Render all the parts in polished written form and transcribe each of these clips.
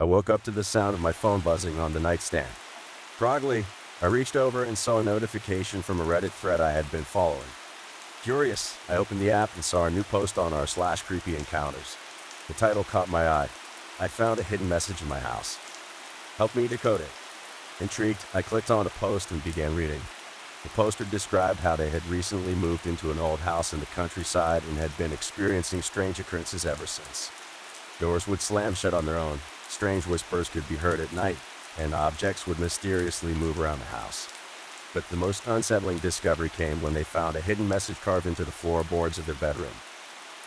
I woke up to the sound of my phone buzzing on the nightstand. Groggily, I reached over and saw a notification from a Reddit thread I had been following. Curious, I opened the app and saw a new post on r/creepy encounters. The title caught my eye. I found a hidden message in my house. Help me decode it. Intrigued, I clicked on a post and began reading. The poster described how they had recently moved into an old house in the countryside and had been experiencing strange occurrences ever since. Doors would slam shut on their own, strange whispers could be heard at night, and objects would mysteriously move around the house. But the most unsettling discovery came when they found a hidden message carved into the floorboards of their bedroom.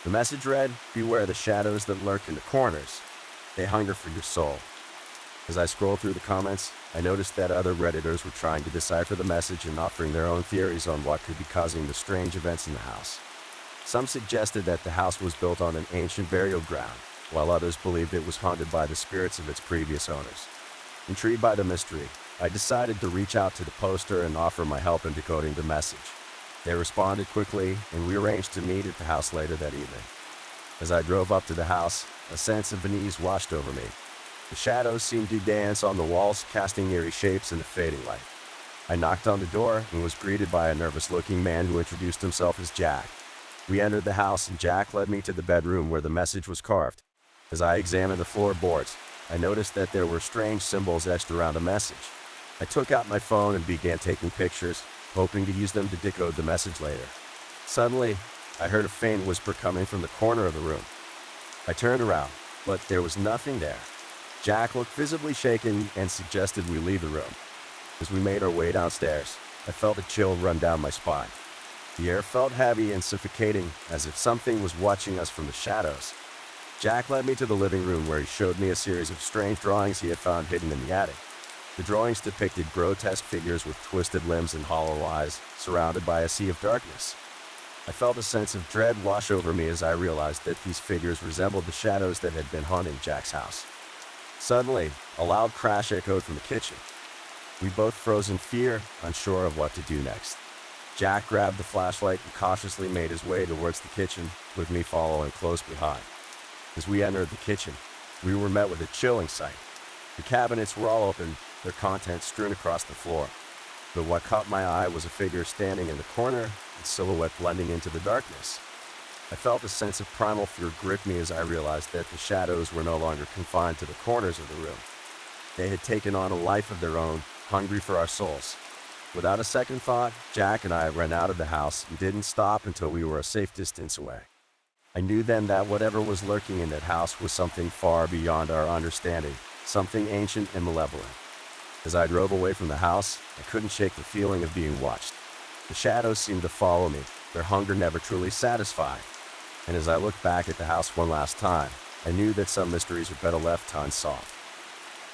The message read, "Beware the shadows that lurk in the corners. They hunger for your soul." As I scrolled through the comments, I noticed that other Redditors were trying to decipher the message and offering their own theories on what could be causing the strange events in the house. Some suggested that the house was built on an ancient burial ground, while others believed it was haunted by the spirits of its previous owners. Intrigued by the mystery, I decided to reach out to the poster and offer my help in decoding the message. They responded quickly, and we arranged to meet at the house later that evening. As I drove up to the house, a sense of unease washed over me. The shadows seemed to dance on the walls, casting eerie shapes in the fading light. I knocked on the door and was greeted by a nervous-looking man who introduced himself as Jack. We entered the house and Jack led me to the bedroom where the message was carved. As I examined the floorboards, I noticed that there were strange symbols etched around the message. I took out my phone and began taking pictures, hoping to use them to decode the message later. Suddenly, I heard a faint whisper coming from the corner of the room. I turned around, but there was nothing there. Jack looked visibly shaken and suggested we leave the room. As we made our way downstairs, I felt a chill run down my spine. The air felt heavy and suffocating, as if something was watching us from the shadows. Jack led me to the living room where he showed me a series of strange drawings he had found hidden in the attic. The drawings depicted grotesque figures with twisted limbs and hollow eyes, surrounded by a sea of darkness. I felt a sense of dread wash over me as I realized that these figures resembled the shadows that had been haunting Jack's house. Suddenly, a loud crash echoed from the kitchen. We both froze in fear, unsure of what to do next. Jack grabbed the flashlight and cautiously made his way towards the kitchen, with me following close behind. As we entered the kitchen, we were met with a chilling sight. The cabinets were all open, their contents strewn across the floor. But what caught my eye was a figure standing in the corner, its silhouette blending into the darkness. I felt a sense of primal fear grip me as I realized that the shadows were no longer confined to the corners of the room. They had taken on a life of their own, hungry for our souls. Without a second thought, Jack and I ran out of the house and didn't stop until we were a safe distance away. I knew then that whatever was lurking in that house was something far beyond our understanding, something ancient and malevolent. As I drove away from the house, I couldn't shake the feeling of being watched. The shadows seemed to follow me, their hunger never truly satisfied. And as I looked back at the house one last time, I knew that some mysteries were better left unsolved.